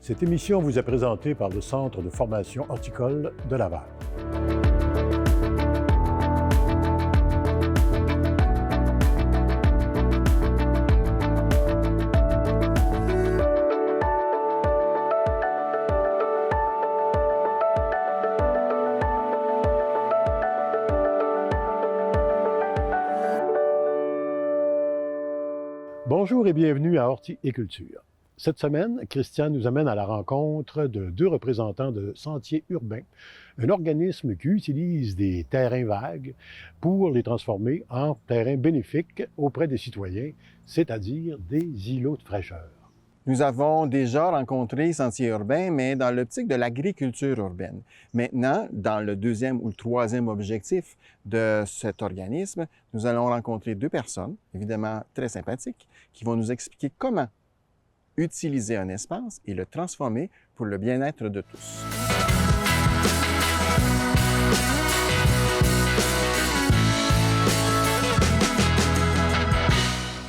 Cette émission vous est présentée par le Centre de formation horticole de Laval. Bonjour et bienvenue à Horti et Culture. Cette semaine, Christian nous amène à la rencontre de deux représentants de Sentiers urbains, un organisme qui utilise des terrains vagues pour les transformer en terrains bénéfiques auprès des citoyens, c'est-à-dire des îlots de fraîcheur. Nous avons déjà rencontré Sentiers urbains, mais dans l'optique de l'agriculture urbaine. Maintenant, dans le deuxième ou le troisième objectif de cet organisme, nous allons rencontrer deux personnes, évidemment très sympathiques, qui vont nous expliquer comment utiliser un espace et le transformer pour le bien-être de tous.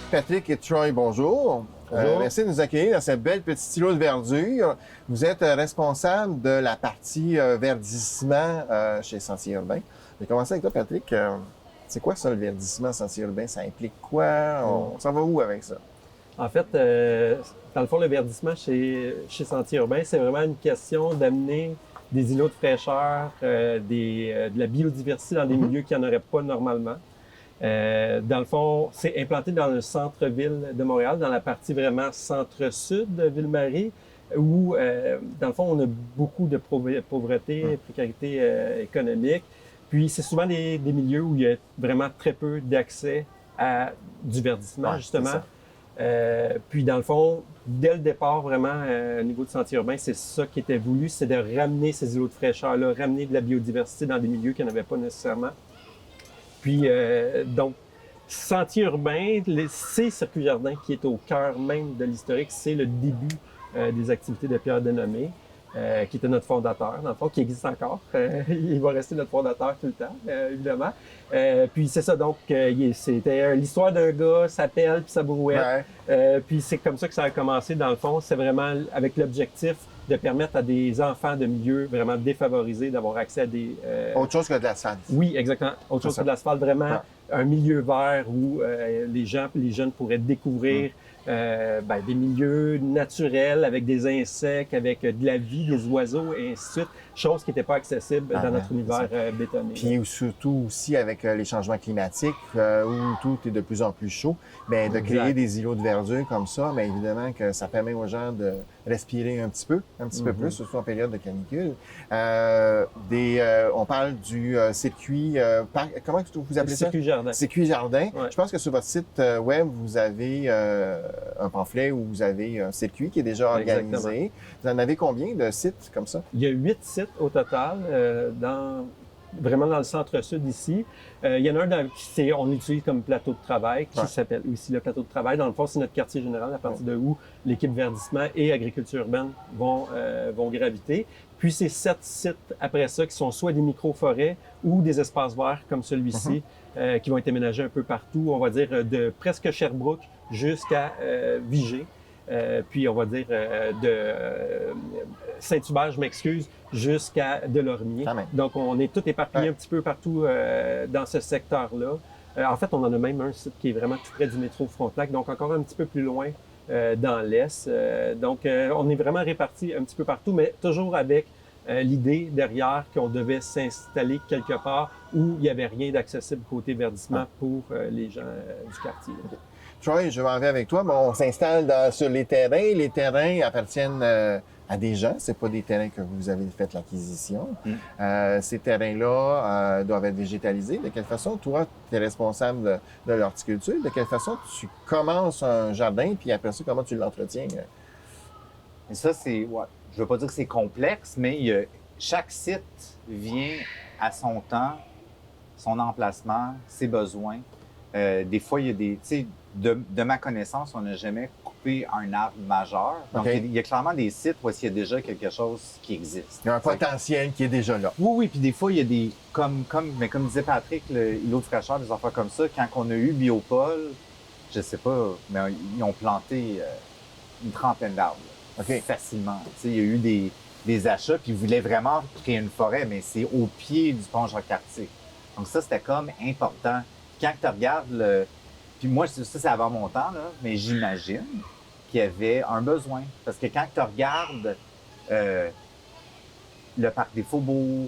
Patrick et Troy, bonjour. Bonjour. Merci de nous accueillir dans ce bel petit îlot de verdure. Vous êtes responsable de la partie verdissement chez Sentiers urbains. Je vais commencer avec toi, Patrick. C'est quoi ça, le verdissement Sentiers urbains? Ça implique quoi? On s'en va où avec ça? En fait, dans le fond, le verdissement chez Sentiers urbains, c'est vraiment une question d'amener des îlots de fraîcheur, de la biodiversité dans des milieux qui n'en auraient pas normalement. Dans le fond, c'est implanté dans le centre-ville de Montréal, dans la partie vraiment centre-sud de Ville-Marie, où, dans le fond, on a beaucoup de pauvreté, précarité économique. Puis, c'est souvent des milieux où il y a vraiment très peu d'accès à du verdissement, justement. Puis, dans le fond, dès le départ, vraiment, au niveau du Sentier urbain, c'est ça qui était voulu, c'est de ramener ces îlots de fraîcheur-là, ramener de la biodiversité dans des milieux qu'il n'y en avait pas nécessairement. Puis, donc, Sentier urbain, c'est Circuit Jardin qui est au cœur même de l'historique. C'est le début des activités de Pierre Denomé, qui était notre fondateur, dans le fond, qui existe encore. Il va rester notre fondateur tout le temps, évidemment. Puis c'est ça, donc, c'était l'histoire d'un gars, sa pelle puis sa brouette. Puis c'est comme ça que ça a commencé, dans le fond. C'est vraiment avec l'objectif de permettre à des enfants de milieux vraiment défavorisés d'avoir accès à des... Autre chose que de l'asphalte. Oui, exactement. Autre chose que de l'asphalte, vraiment un milieu vert où les jeunes pourraient découvrir des milieux naturels avec des insectes, avec de la vie, des oiseaux et ainsi de suite. Chose qui n'était pas accessible dans notre univers bétonné. Puis surtout aussi avec les changements climatiques où tout est de plus en plus chaud, bien, de créer des îlots de verdure comme ça, bien évidemment que ça permet aux gens de respirer un petit peu plus, surtout en période de canicule. On parle du circuit, comment vous appelez ça? Circuit Jardin. Circuit Jardin. Ouais. Je pense que sur votre site web, vous avez un pamphlet où vous avez un circuit qui est déjà organisé. Exactement. Vous en avez combien de sites comme ça? Il y a 8 sites au total, vraiment dans le centre-sud ici. Il y en a un on utilise comme plateau de travail, qui s'appelle aussi le plateau de travail. Dans le fond, c'est notre quartier général, à partir de où l'équipe verdissement et agriculture urbaine vont graviter. Puis c'est 7 sites après ça qui sont soit des micro-forêts ou des espaces verts comme celui-ci, qui vont être aménagés un peu partout, on va dire de presque Sherbrooke jusqu'à Vigée. Puis on va dire de Saint-Hubert, je m'excuse, jusqu'à Delormier. Donc on est tout éparpillé un petit peu partout dans ce secteur-là. En fait, on en a même un site qui est vraiment tout près du métro Frontenac, donc encore un petit peu plus loin dans l'est. Donc on est vraiment répartis un petit peu partout, mais toujours avec l'idée derrière qu'on devait s'installer quelque part où il n'y avait rien d'accessible côté verdissement pour les gens du quartier. Troy, je m'en vais avec toi. Bon, on s'installe sur les terrains. Les terrains appartiennent à des gens. C'est pas des terrains que vous avez fait l'acquisition. Ces terrains-là doivent être végétalisés. De quelle façon, toi, tu es responsable de l'horticulture? De quelle façon tu commences un jardin, puis après ça, comment tu l'entretiens? Et ça, c'est... Ouais, je veux pas dire que c'est complexe, mais chaque site vient à son temps, son emplacement, ses besoins. Des fois, il y a des... Tu sais, de ma connaissance, on n'a jamais coupé un arbre majeur. Donc, il y a clairement des sites où il y a déjà quelque chose qui existe. Il y a un potentiel qui est déjà là. Oui, puis des fois, il y a des... Comme disait Patrick, l'îlot de fraîcheur, des affaires comme ça, quand on a eu Biopôle, je sais pas, mais ils ont planté une trentaine d'arbres. OK. facilement. Tu sais, il y a eu des achats, puis ils voulaient vraiment créer une forêt, mais c'est au pied du pont Jacques-Cartier. Donc ça, c'était comme important. Quand tu regardes le... Puis moi, ça, c'est avant mon temps, là, mais j'imagine qu'il y avait un besoin. Parce que quand tu regardes le parc des Faubourgs,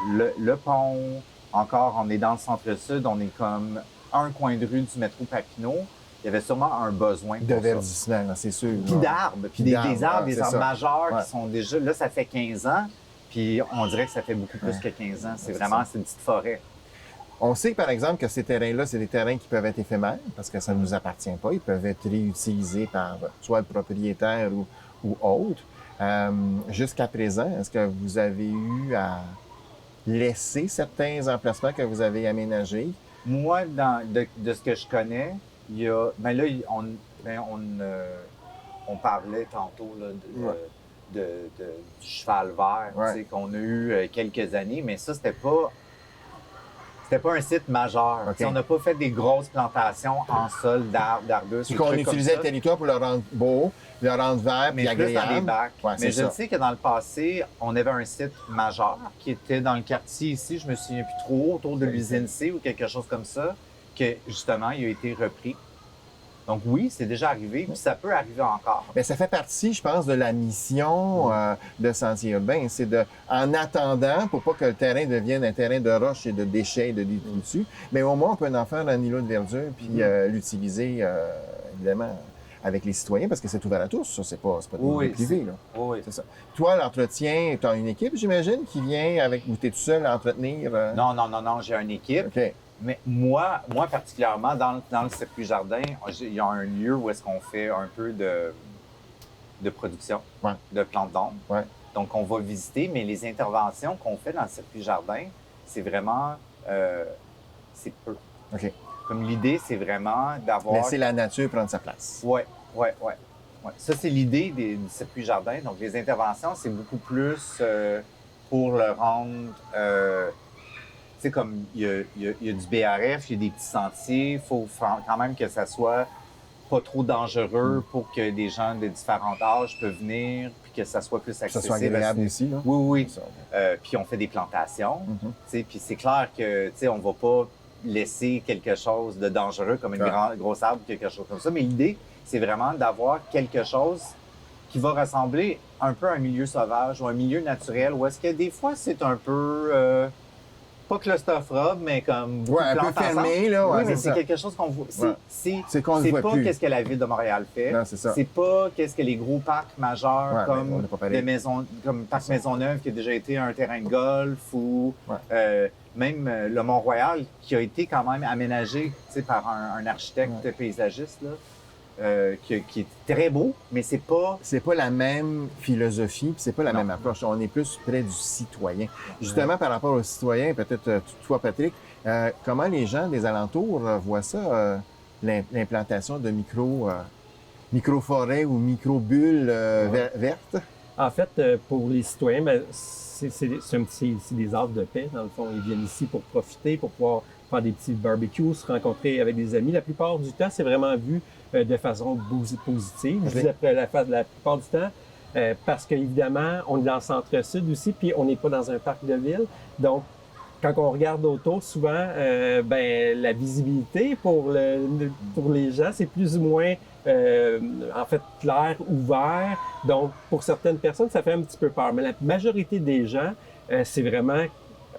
le pont, encore, on est dans le centre-sud, on est comme un coin de rue du métro Papineau, il y avait sûrement un besoin De pour ça. verdissement, là, c'est sûr. Puis là. d'arbres, puis Puis des d'arbres, arbres, ouais, des c'est arbres ça. majeurs Ouais. qui sont déjà... Là, ça fait 15 ans, puis on dirait que ça fait beaucoup plus que 15 ans. C'est c'est vraiment, ça. c'est une petite forêt. On sait, par exemple, que ces terrains-là, c'est des terrains qui peuvent être éphémères parce que ça ne nous appartient pas. Ils peuvent être réutilisés par soit le propriétaire ou autre. Jusqu'à présent, est-ce que vous avez eu à laisser certains emplacements que vous avez aménagés? Moi, de ce que je connais, il y a... Ben là, on parlait tantôt là, du cheval vert, Ouais. tu sais, qu'on a eu quelques années, mais ça, c'était pas un site majeur. OK. Tu sais, on n'a pas fait des grosses plantations en sol d'arbres, d'arbustes. C'est des qu'on trucs comme utilisait ça. le territoire pour le rendre beau, le rendre vert, Mais puis plus dans agréable. des bacs. Ouais, mais c'est je ça. sais que dans le passé, on avait un site majeur qui était dans le quartier ici, je me souviens plus trop, autour de l'usine C ou quelque chose comme ça, que justement, il a été repris. Donc oui, c'est déjà arrivé, puis ça peut arriver encore. Bien, ça fait partie, je pense, de la mission de Sentier urbain. C'est de, en attendant, pour pas que le terrain devienne un terrain de roches et de déchets et de détritus, mais au moins, on peut en faire un îlot de verdure puis l'utiliser, évidemment, avec les citoyens, parce que c'est ouvert à tous, ça. C'est pas des Oui, lieux privés, là. Oui. C'est ça. Toi, l'entretien, tu as une équipe, j'imagine, qui vient avec, ou tu es tout seul à entretenir? Non, j'ai une équipe. OK. Mais moi particulièrement, dans le circuit jardin, il y a un lieu où est-ce qu'on fait un peu de production Ouais. de plantes d'ombre. Ouais. Donc, on va visiter, mais les interventions qu'on fait dans le circuit jardin, c'est vraiment... c'est peu. OK. Comme l'idée, c'est vraiment d'avoir... Laisser la nature prendre sa place. Ouais. Ça, c'est l'idée du circuit jardin. Donc, les interventions, c'est beaucoup plus pour le rendre... tu sais, comme il y a du BRF, il y a des petits sentiers, il faut quand même que ça soit pas trop dangereux pour que des gens de différents âges peuvent venir, puis que ça soit plus Que ça accessible. soit agréable aussi, là. Oui. Ça. Puis on fait des plantations, Mhm. tu sais, puis c'est clair que, tu sais, on va pas laisser quelque chose de dangereux comme une grosse arbre ou quelque chose comme ça, mais l'idée, c'est vraiment d'avoir quelque chose qui va ressembler un peu à un milieu sauvage ou un milieu naturel, où est-ce que des fois, c'est un peu... pas claustrophobe, mais comme beaucoup Ouais, un de peu plantes fermé, ensemble. là, ouais, Oui, mais c'est c'est ça. quelque chose qu'on voit. Ouais. C'est qu'on le voit pas plus. qu'est-ce que la ville de Montréal fait. Non, c'est ça. C'est pas qu'est-ce que les gros parcs majeurs Ouais, mais on comme n'est pas pareil. des maisons, comme Parc Maisonneuve qui a déjà été un terrain de golf ou même le Mont-Royal qui a été quand même aménagé, tu sais, par un architecte paysagiste là. Qui est très beau, mais c'est pas... C'est pas la même philosophie, puis c'est pas la même approche. On est plus près du citoyen. Justement, par rapport aux citoyens, peut-être toi, Patrick, comment les gens des alentours voient ça, l'implantation de micro-forêts ou micro-bulles vertes? En fait, pour les citoyens, ben, c'est des arbres de paix, dans le fond. Ils viennent ici pour profiter, pour pouvoir faire des petits barbecues, se rencontrer avec des amis. La plupart du temps, c'est vraiment vu de façon positive. Je dis après la plupart du temps, parce qu'évidemment, on est dans le centre-sud aussi, puis on n'est pas dans un parc de ville. Donc, quand on regarde autour, souvent, la visibilité pour les gens, c'est plus ou moins, en fait, clair, ouvert. Donc, pour certaines personnes, ça fait un petit peu peur. Mais la majorité des gens, c'est vraiment,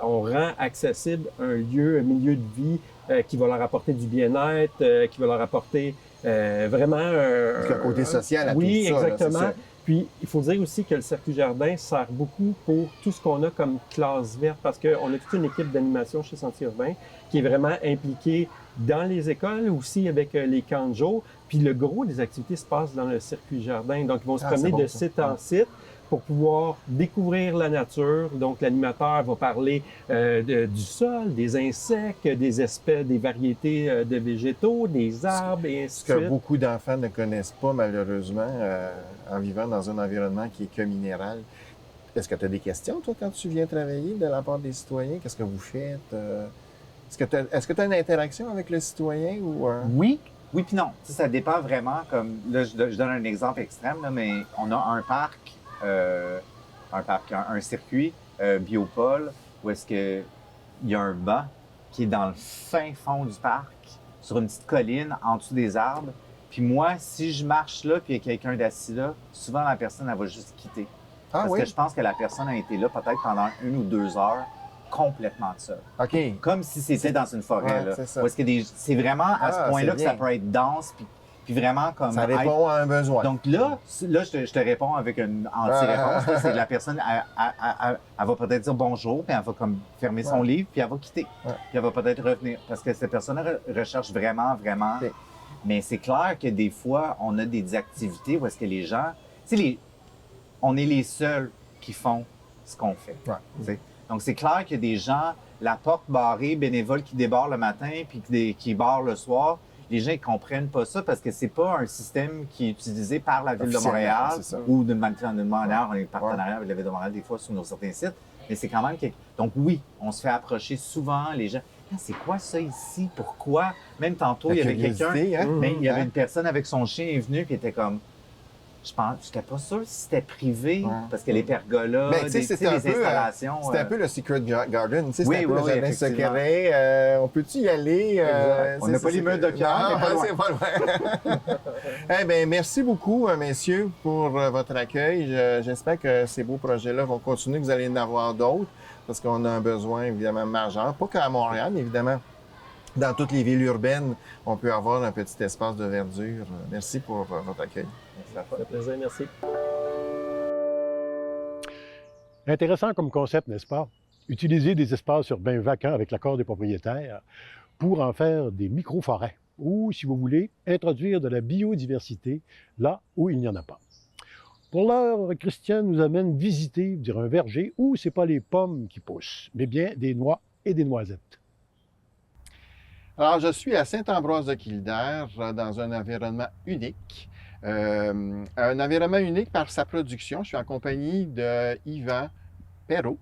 on rend accessible un milieu de vie qui va leur apporter du bien-être, qui va leur apporter vraiment Parce qu'il y a un côté social à tout ça. Oui, là, exactement. c'est ça. Puis, il faut dire aussi que le circuit jardin sert beaucoup pour tout ce qu'on a comme classe verte, parce qu'on a toute une équipe d'animation chez Sentier urbain qui est vraiment impliquée dans les écoles, aussi avec les camps de jour. Puis le gros des activités se passe dans le circuit jardin. Donc, ils vont se promener de site en site pour pouvoir découvrir la nature. Donc, l'animateur va parler du sol, des insectes, des espèces, des variétés de végétaux, des arbres et ainsi Ce de que suite. beaucoup d'enfants ne connaissent pas, malheureusement, en vivant dans un environnement qui est que minéral. Est-ce que tu as des questions, toi, quand tu viens travailler de la part des citoyens? Qu'est-ce que vous faites? Est-ce que tu as une interaction avec le citoyen? Ou, Oui, Oui puis non. Tu sais, ça dépend vraiment. Comme là, je donne un exemple extrême, là, mais on a un circuit Biopole où est-ce que il y a un banc qui est dans le fin fond du parc, sur une petite colline, en dessous des arbres. Puis moi, si je marche là, puis il y a quelqu'un d'assis là, souvent la personne, elle va juste quitter. Ah Parce oui? que je pense que la personne a été là peut-être pendant 1 ou 2 heures, complètement seule. OK. Comme si c'était dans une forêt. Ouais, Là. c'est ça. Où est-ce que c'est vraiment à ce Ah, point-là c'est que ça bien. peut être dense, puis vraiment comme... Ça répond à un besoin. Donc là, je te réponds avec une anti-réponse. là, c'est que la personne, elle va peut-être dire bonjour, puis elle va comme fermer son livre, puis elle va quitter. Ouais. Puis elle va peut-être revenir. Parce que cette personne recherche vraiment. Ok. Mais c'est clair que des fois, on a des activités où est-ce que les gens... Tu sais, on est les seuls qui font ce qu'on fait. Ouais. Tu sais. Donc c'est clair qu'il y a des gens, la porte barrée, bénévoles qui débarrent le matin, puis qui barrent le soir. Les gens ne comprennent pas ça parce que c'est pas un système qui est utilisé par la Ville de Officiellement, Montréal c'est ça. ou d'une manière, on est partenariat avec la Ville de Montréal des fois sur nos certains sites, mais c'est quand même Donc oui, on se fait approcher souvent, les gens. Ah, c'est quoi ça ici? Pourquoi? Même tantôt, il y avait quelqu'un, Hein? mais il y avait Hein? une personne avec son chien est venue puis était comme... Je n'étais pas sûr si c'était privé, Ouais. parce que les pergolas, Ben, tu sais, tu sais, c'était un les peu, installations... C'était un peu le Secret Garden. Tu sais, Oui, c'était un peu oui, le oui, jardin effectivement. secret. On peut-y y aller? Exact. On n'a pas les murs de pierre, Non, mais pas loin. c'est pas loin. Eh bien, merci beaucoup, messieurs, pour votre accueil. J'espère que ces beaux projets-là vont continuer, que vous allez en avoir d'autres, parce qu'on a un besoin, évidemment, majeur. Pas qu'à Montréal, mais évidemment, dans toutes les villes urbaines, on peut avoir un petit espace de verdure. Merci pour votre accueil. Ça fait plaisir, merci. Intéressant comme concept, n'est-ce pas? Utiliser des espaces urbains vacants avec l'accord des propriétaires pour en faire des micro-forêts ou, si vous voulez, introduire de la biodiversité là où il n'y en a pas. Pour l'heure, Christian nous amène visiter un verger où ce n'est pas les pommes qui poussent, mais bien des noix et des noisettes. Alors, je suis à Saint-Ambroise de Kildare, dans un environnement unique. Un environnement unique par sa production. Je suis en compagnie de Yvan Perrault.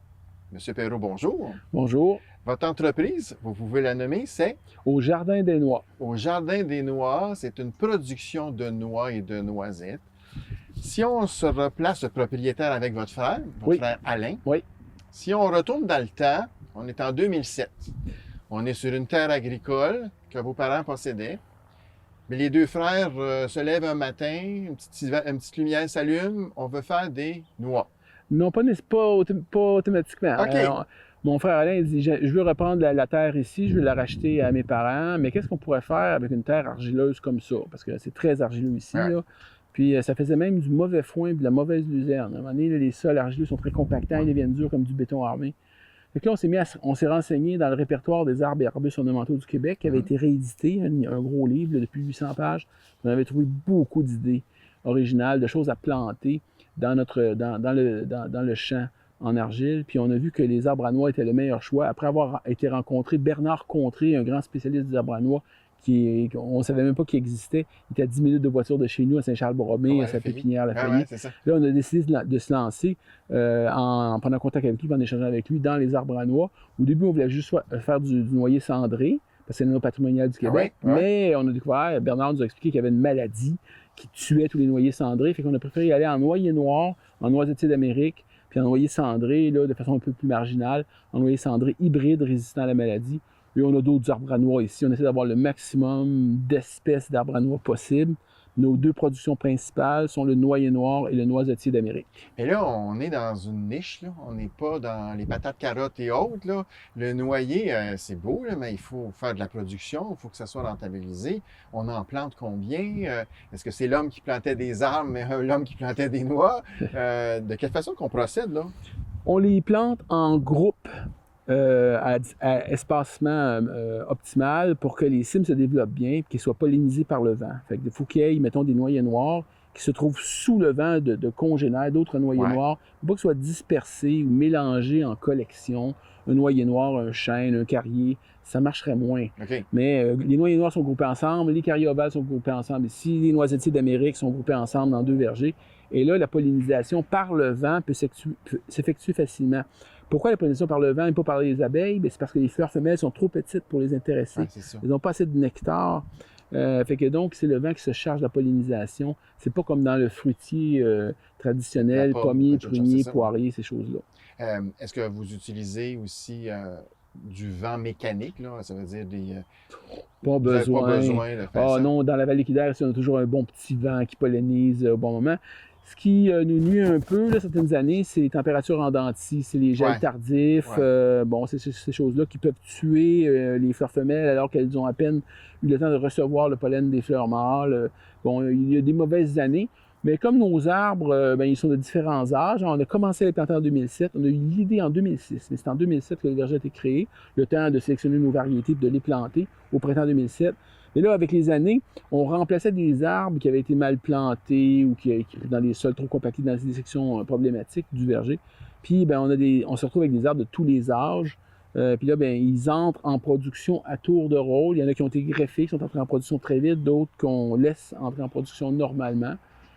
Monsieur Perrault, bonjour. Bonjour. Votre entreprise, vous pouvez la nommer, c'est Au Jardin des Noix. Au Jardin des Noix. C'est une production de noix et de noisettes. Si on se replace le propriétaire avec votre Oui. frère Alain, Oui. si on retourne dans le temps, on est en 2007. On est sur une terre agricole que vos parents possédaient. Mais les deux frères se lèvent un matin, une petite lumière s'allume, on veut faire des noix. Non, pas automatiquement. OK. Mon frère Alain dit je veux reprendre la terre ici, je veux la racheter à mes parents, mais qu'est-ce qu'on pourrait faire avec une terre argileuse comme ça? Parce que c'est très argileux ici. Ouais. Là. Puis ça faisait même du mauvais foin et de la mauvaise luzerne. À un moment donné, là, les sols argileux sont très compactants, ils deviennent durs comme du béton armé. Fait que là, on s'est renseigné dans le répertoire des arbres et arbustes ornementaux du Québec, qui avait été réédité, un gros livre là, depuis 800 pages. On avait trouvé beaucoup d'idées originales, de choses à planter dans le champ en argile. Puis on a vu que les arbres à noix étaient le meilleur choix. Après avoir été rencontré Bernard Contré, un grand spécialiste des arbres à noix, on ne savait même pas qu'il existait. Il était à 10 minutes de voiture de chez nous, à Saint-Charles-Borromée, à sa pépinière, la Feuillée. Ouais, c'est ça. Là, on a décidé de se lancer en prenant contact avec lui, en échangeant avec lui dans les arbres à noix. Au début, on voulait juste faire du noyer cendré, parce que c'est le nom patrimonial du Québec. Ah ouais? Mais on a découvert, Bernard nous a expliqué qu'il y avait une maladie qui tuait tous les noyers cendrés. Fait qu'on a préféré y aller en noyer noir, en noisetier d'Amérique, puis en noyer cendré, là, de façon un peu plus marginale, en noyer cendré hybride résistant à la maladie. Et on a d'autres arbres à noix ici. On essaie d'avoir le maximum d'espèces d'arbres à noix possibles. Nos deux productions principales sont le noyer noir et le noisetier d'Amérique. Et là, on est dans une niche, là. On n'est pas dans les patates, carottes et autres, là. Le noyer, c'est beau, là, mais il faut faire de la production, il faut que ça soit rentabilisé. On en plante combien? Est-ce que c'est l'homme qui plantait des arbres, mais l'homme qui plantait des noix? De quelle façon qu'on procède, là? On les plante en groupe à espacement optimal pour que les cimes se développent bien et qu'ils soient pollinisés par le vent. Fait que il faut qu'il y ait, mettons, des noyers noirs qui se trouvent sous le vent de congénères d'autres noyers noirs. Il ne faut pas qu'ils soient dispersés ou mélangés en collection. Un noyer noir, un chêne, un carrier, ça marcherait moins. OK. Mais les noyers noirs sont groupés ensemble, les carriers ovales sont groupés ensemble ici, les noisetiers d'Amérique sont groupés ensemble dans deux vergers. Et là, la pollinisation par le vent peut s'effectuer facilement. Pourquoi la pollinisation par le vent et pas par les abeilles? C'est parce que les fleurs femelles sont trop petites pour les intéresser. Ouais, c'est ça. Elles n'ont pas assez de nectar. Fait que donc, c'est le vent qui se charge de la pollinisation. C'est pas comme dans le fruitier traditionnel, La pomme, pommier, quelque chose, prunier, c'est ça. poirier, ces choses-là. Est-ce que vous utilisez aussi du vent mécanique, là? Ça veut dire des... Pas vous n'avez besoin. pas besoin de faire Ah ça? non, dans la vallée Quidaire, on a toujours un bon petit vent qui pollinise au bon moment. Ce qui nous nuit un peu, là, certaines années, c'est les températures en dents de scie, c'est les gels Ouais. tardifs. Ouais. Bon, c'est ces choses-là qui peuvent tuer les fleurs femelles alors qu'elles ont à peine eu le temps de recevoir le pollen des fleurs mâles. Bon, il y a des mauvaises années. Mais comme nos arbres, ben, ils sont de différents âges, on a commencé à les planter en 2007, on a eu l'idée en 2006, mais c'est en 2007 que le verger a été créé, le temps de sélectionner nos variétés et de les planter au printemps 2007. Et là, avec les années, on remplaçait des arbres qui avaient été mal plantés ou qui dans des sols trop compactés, dans des sections problématiques du verger. Puis, ben, on se retrouve avec des arbres de tous les âges. Puis là, ben, ils entrent en production à tour de rôle. Il y en a qui ont été greffés, qui sont entrés en production très vite, d'autres qu'on laisse entrer en production normalement.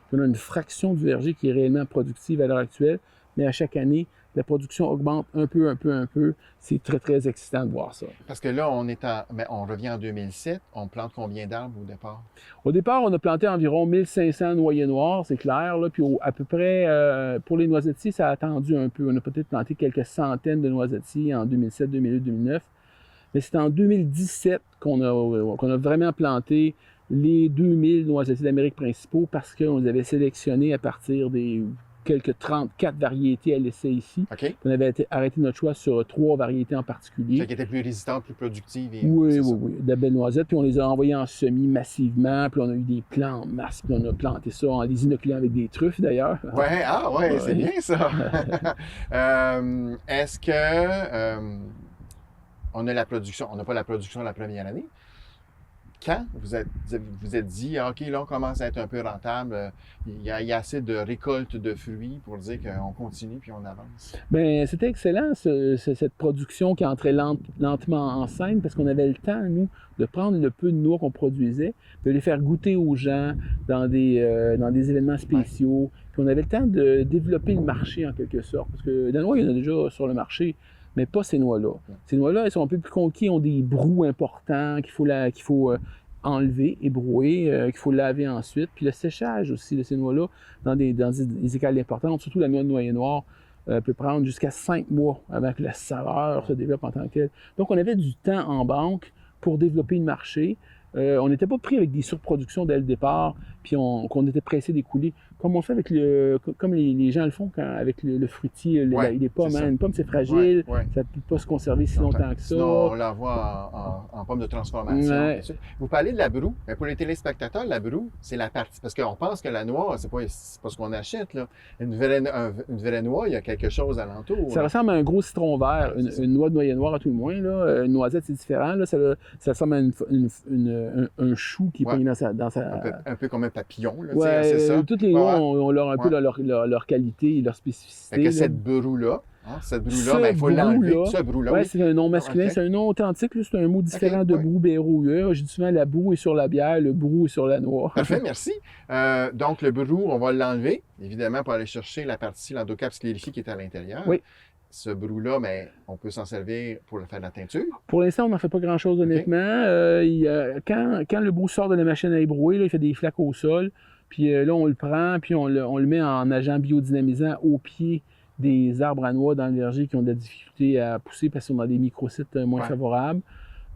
Puis on a une fraction du verger qui est réellement productive à l'heure actuelle, mais à chaque année, la production augmente un peu. C'est très, très excitant de voir ça. Parce que là, on revient en 2007. On plante combien d'arbres au départ? Au départ, on a planté environ 1500 noyers noirs, c'est clair. Là, puis à peu près, pour les noisetiers, ça a attendu un peu. On a peut-être planté quelques centaines de noisetiers en 2007, 2008, 2009. Mais c'est en 2017 qu'on a vraiment planté les 2000 noisetiers d'Amérique principaux parce qu'on les avait sélectionnés à partir des quelques 34 variétés à l'essai ici. OK. On avait arrêté notre choix sur 3 variétés en particulier. Fait qu'elle était plus résistante, plus productive. Oui, de belles noisettes. Puis on les a envoyées en semis massivement. Puis on a eu des plants en masse. Puis on a planté ça en les inoculant avec des truffes d'ailleurs. Ouais, c'est bien ça. Est-ce que on a la production, on n'a pas la production la première année? Quand vous êtes dit, OK, là, on commence à être un peu rentable, il y a assez de récolte de fruits pour dire qu'on continue puis on avance? Bien, c'était excellent, cette production qui entrait lentement en scène parce qu'on avait le temps, nous, de prendre le peu de noix qu'on produisait, de les faire goûter aux gens dans des événements spéciaux. Puis on avait le temps de développer le marché en quelque sorte. Parce que la noix, il y en a déjà sur le marché, mais pas ces noix-là. Ces noix-là, elles sont un peu plus conquises, ont des brous importants qu'il faut enlever, ébrouer, qu'il faut laver ensuite. Puis le séchage aussi de ces noix-là dans des écales importantes, surtout la noix de noyer noir, peut prendre jusqu'à 5 mois avant que la saveur se développe en tant que telle. Donc on avait du temps en banque pour développer le marché. On n'était pas pris avec des surproductions dès le départ, puis qu'on était pressé d'écouler. Comme on le fait avec comme les gens le font avec le fruitier, les pommes. C'est ça. Une pomme, c'est fragile, Ouais. ça ne peut pas se conserver si longtemps que ça. Sinon, on l'envoie en pomme de transformation. Ouais. Vous parlez de la broue, mais pour les téléspectateurs, la broue, c'est la partie. Parce qu'on pense que la noix, c'est pas ce qu'on achète. Là. Une vraie noix, il y a quelque chose alentour. Ça ressemble à un gros citron vert, une noix de noyer noir à tout le moins. Là. Une noisette, c'est différent. Là. Ça ressemble à un chou qui est pogné dans sa... Un peu comme un papillon, là, ouais, c'est ça. Toutes les noix ont un peu leur qualité et leur spécificité. Fait que là. cette broue-là, mais il faut l'enlever. Ce broue-là, oui, oui. c'est un nom masculin, Okay. C'est un nom authentique, là, c'est un mot différent de oui. brou, bérouilleux. J'ai dit souvent la broue est sur la bière, le brou est sur la noix. Parfait, merci. Donc, le brou, on va l'enlever, évidemment, pour aller chercher la partie, l'endocarpe sclérifique qui est à l'intérieur. Oui. Ce brou-là, mais on peut s'en servir pour faire de la teinture. Pour l'instant, on n'en fait pas grand-chose, honnêtement. Quand le brou sort de la machine à ébrouer, là, il fait des flaques au sol. Puis là, on le prend, puis on le met en agent biodynamisant au pied des arbres à noix dans le verger qui ont de la difficulté à pousser parce qu'ils sont dans des microsites moins favorables.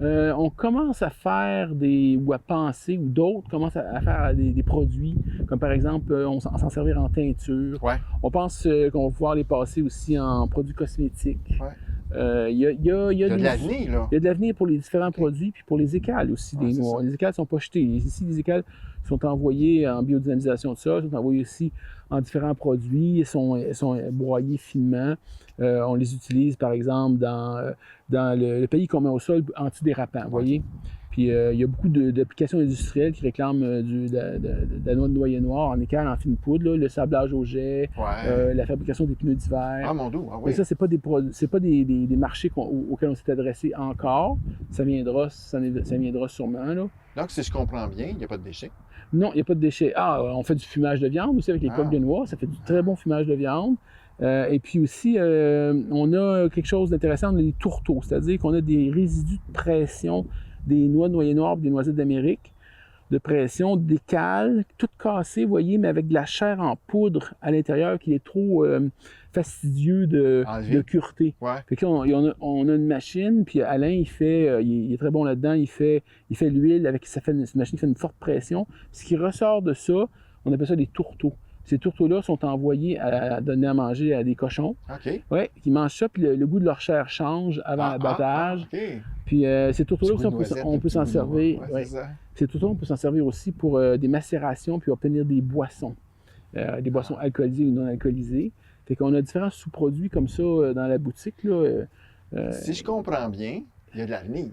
On commence à faire ou à penser, ou d'autres commencent à faire des produits, comme par exemple, on s'en servir en teinture. Ouais. On pense qu'on va pouvoir les passer aussi en produits cosmétiques. Ouais. Il y a de l'avenir, là. Il y a de l'avenir pour les différents produits, puis pour les écales aussi des noix. Les écales ne sont pas jetées. Ici, les écales sont envoyées en biodynamisation de sol, sont envoyées aussi en différents produits, elles sont broyées finement. On les utilise, par exemple, dans le pays qu'on met au sol antidérapant, vous voyez? Puis il y a beaucoup d'applications industrielles qui réclament de la noix de noyer noir en écale, en fine poudre, là, le sablage au jet, la fabrication des pneus d'hiver. Ah, mon Dieu, ah oui. Mais ça, c'est pas des marchés auxquels on s'est adressé encore. Ça viendra sûrement. Là. Donc, si je comprends bien, il n'y a pas de déchets. Non, il n'y a pas de déchets. On fait du fumage de viande aussi avec les coques de noix. Ça fait du très bon fumage de viande. Et puis aussi, on a quelque chose d'intéressant, on a des tourteaux, c'est-à-dire qu'on a des résidus de pression des noix de noyer noir et des noisettes d'Amérique. de pression, des cales, toutes cassées, vous voyez, mais avec de la chair en poudre à l'intérieur qui est trop fastidieux de cureté. Ouais. Fait que là, on a une machine, puis Alain, il est très bon là-dedans, il fait l'huile, avec cette machine qui fait une forte pression. Ce qui ressort de ça, on appelle ça des tourteaux. Ces tourteaux-là sont envoyés à donner à manger à des cochons. OK. Oui, qui mangent ça, puis le goût de leur chair change avant l'abattage. OK. Puis ces tourteaux-là aussi, on peut s'en servir. Ouais, c'est ça. Ces tourteaux, on peut s'en servir aussi pour des macérations, puis obtenir des boissons alcoolisées ou non alcoolisées. Fait qu'on a différents sous-produits comme ça dans la boutique. Là, Si je comprends bien, il y a de l'avenir.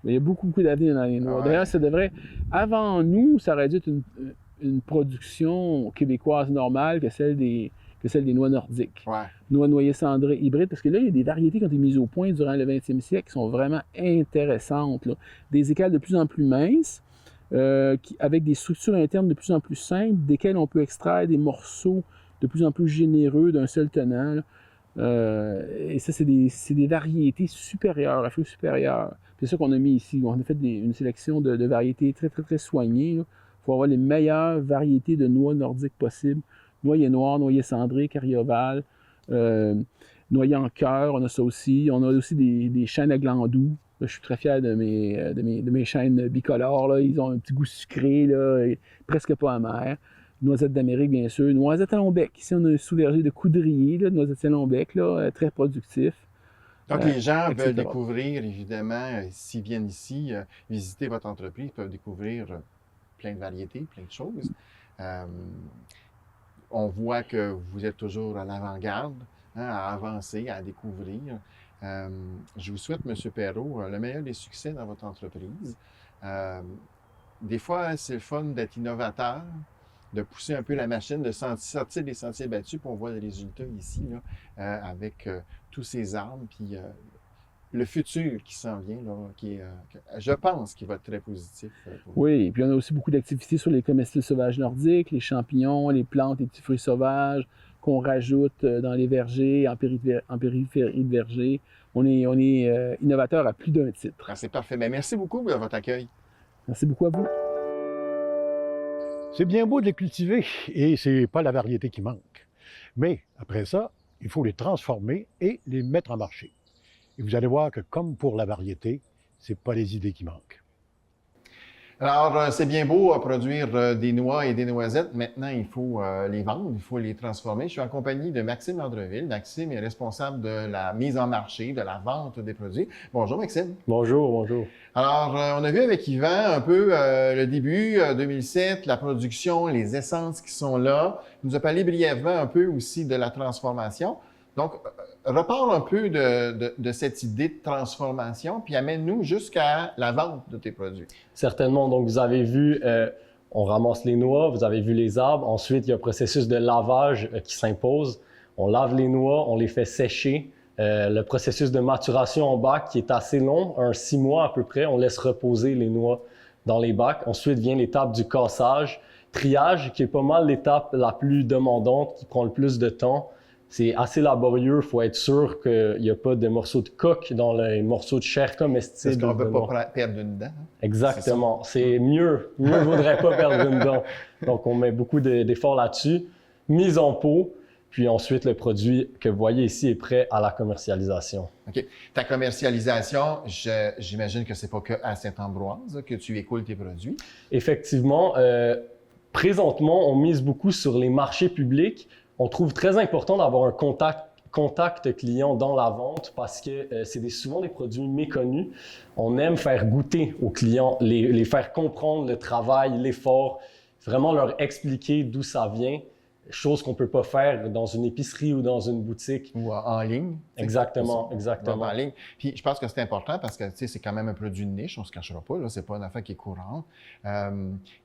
il y a beaucoup d'avenir dans les noix. Ouais. D'ailleurs, ça devrait... Avant nous, ça aurait dû être une production québécoise normale que celle des noix nordiques. Ouais. Noix noyer cendré hybride, parce que là, il y a des variétés qui ont été mises au point durant le 20e siècle qui sont vraiment intéressantes. Là. Des écales de plus en plus minces, avec des structures internes de plus en plus simples, desquelles on peut extraire des morceaux de plus en plus généreux d'un seul tenant. Et ça, c'est des variétés supérieures, à flux supérieur. C'est ça qu'on a mis ici. On a fait une sélection de variétés très, très, très soignées. Il faut avoir les meilleures variétés de noix nordiques possibles. Noyer noir, noyer cendré, carioval, noyer en cœur, on a ça aussi. On a aussi des chênes à gland doux. Là, je suis très fier de mes chênes bicolores. Là. Ils ont un petit goût sucré, là, et presque pas amer. Noisettes d'Amérique, bien sûr. Noisettes à long bec. Ici, on a un sous-verger de coudrier, là, de noisettes à long bec, là, très productif. Donc, les gens etc. veulent découvrir, évidemment, s'ils viennent ici, visiter votre entreprise, ils peuvent découvrir plein de variétés, plein de choses. On voit que vous êtes toujours à l'avant-garde, à avancer, à découvrir. Je vous souhaite, M. Perrault, le meilleur des succès dans votre entreprise. Des fois, c'est le fun d'être innovateur, de pousser un peu la machine, de sortir des sentiers battus, puis on voit les résultats ici, là, avec tous ces arbres, puis le futur qui s'en vient, là, je pense qu'il va être très positif. Oui, et puis on a aussi beaucoup d'activités sur les comestibles sauvages nordiques, les champignons, les plantes, les petits fruits sauvages qu'on rajoute dans les vergers, en périphérie de vergers. On est innovateur à plus d'un titre. C'est parfait. Bien, merci beaucoup de votre accueil. Merci beaucoup à vous. C'est bien beau de les cultiver et c'est pas la variété qui manque. Mais après ça, il faut les transformer et les mettre en marché. Et vous allez voir que comme pour la variété, c'est pas les idées qui manquent. Alors, c'est bien beau produire des noix et des noisettes. Maintenant, il faut les vendre, il faut les transformer. Je suis en compagnie de Maxime Landreville. Maxime est responsable de la mise en marché, de la vente des produits. Bonjour, Maxime. Bonjour, bonjour. Alors, on a vu avec Yvan un peu le début, 2007, la production, les essences qui sont là. Il nous a parlé brièvement un peu aussi de la transformation. Donc, reparle un peu de cette idée de transformation, puis amène-nous jusqu'à la vente de tes produits. Certainement. Donc, vous avez vu, on ramasse les noix, vous avez vu les arbres. Ensuite, il y a un processus de lavage qui s'impose. On lave les noix, on les fait sécher. Le processus de maturation en bac qui est assez long, 6 mois à peu près. On laisse reposer les noix dans les bacs. Ensuite vient l'étape du cassage, triage, qui est pas mal l'étape la plus demandante, qui prend le plus de temps. C'est assez laborieux, il faut être sûr qu'il n'y a pas de morceaux de coque dans les morceaux de chair comestible. Parce qu'on ne peut pas perdre une dent. Hein? Exactement. C'est mieux. Mieux vaudrait pas perdre une dent. Donc, on met beaucoup d'efforts là-dessus. Mise en pot, puis ensuite, le produit que vous voyez ici est prêt à la commercialisation. OK. Ta commercialisation, j'imagine que c'est pas que à Saint-Ambroise que tu écoules tes produits. Effectivement, présentement, on mise beaucoup sur les marchés publics. On trouve très important d'avoir un contact client dans la vente parce que c'est souvent des produits méconnus. On aime faire goûter aux clients, les faire comprendre le travail, l'effort, vraiment leur expliquer d'où ça vient, chose qu'on ne peut pas faire dans une épicerie ou dans une boutique. Ou en ligne. Exactement, exactement. En ligne. Puis je pense que c'est important parce que c'est quand même un produit de niche, on ne se cachera pas, là, c'est pas une affaire qui est courante.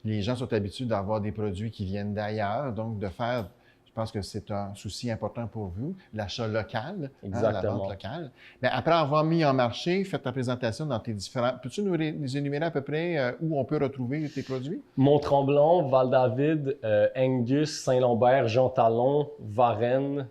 Les gens sont habitués d'avoir des produits qui viennent d'ailleurs, donc de faire... Je pense que c'est un souci important pour vous, l'achat local, la vente locale. Mais après avoir mis en marché, fait ta présentation dans tes différents... Peux-tu nous énumérer à peu près où on peut retrouver tes produits? Mont-Tremblant, Val-David, Angus, Saint-Lambert, Jean-Talon, Varennes.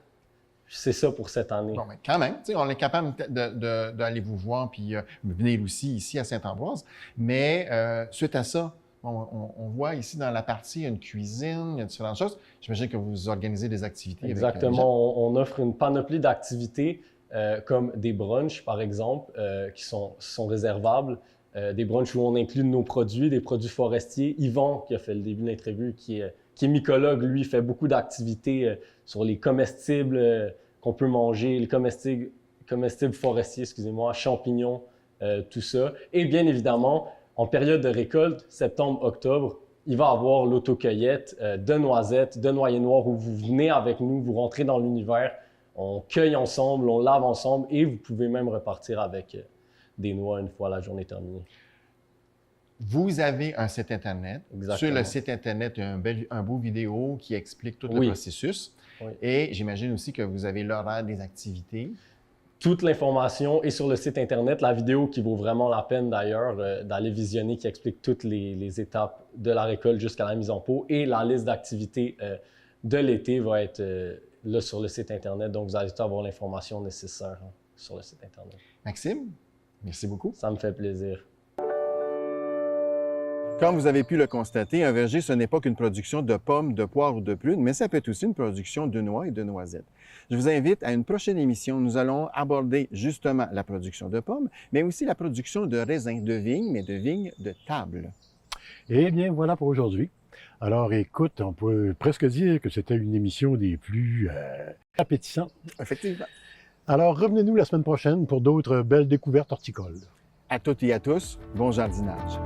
C'est ça pour cette année. Bon, mais quand même, on est capable d'aller vous voir puis venir aussi ici à Saint-Ambroise. Mais suite à ça, On voit ici dans la partie, il y a une cuisine, il y a différentes choses. J'imagine que vous organisez des activités. Exactement. On offre une panoplie d'activités comme des brunchs, par exemple, qui sont réservables. Des brunchs où on inclut nos produits, des produits forestiers. Yvan, qui a fait le début de l'interview, qui est mycologue, lui, fait beaucoup d'activités sur les comestibles qu'on peut manger, les comestibles forestiers, excusez-moi, champignons, tout ça. Et bien évidemment, en période de récolte, septembre-octobre, il va y avoir l'autocueillette de noisettes, de noyers noirs, où vous venez avec nous, vous rentrez dans l'univers, on cueille ensemble, on lave ensemble et vous pouvez même repartir avec des noix une fois la journée terminée. Vous avez un site Internet. Exactement. Sur le site Internet, il y a un beau vidéo qui explique tout le processus. Oui. Et j'imagine aussi que vous avez l'horaire des activités. Toute l'information est sur le site Internet. La vidéo qui vaut vraiment la peine d'ailleurs d'aller visionner, qui explique toutes les étapes de la récolte jusqu'à la mise en pot. Et la liste d'activités de l'été va être là sur le site Internet. Donc, vous allez avoir l'information nécessaire sur le site Internet. Maxime, merci beaucoup. Ça me fait plaisir. Comme vous avez pu le constater, un verger, ce n'est pas qu'une production de pommes, de poires ou de prunes, mais ça peut être aussi une production de noix et de noisettes. Je vous invite à une prochaine émission. Nous allons aborder justement la production de pommes, mais aussi la production de raisins, de vignes, mais de vignes de table. Eh bien, voilà pour aujourd'hui. Alors, écoute, on peut presque dire que c'était une émission des plus appétissantes. Effectivement. Alors, revenez-nous la semaine prochaine pour d'autres belles découvertes horticoles. À toutes et à tous, bon jardinage.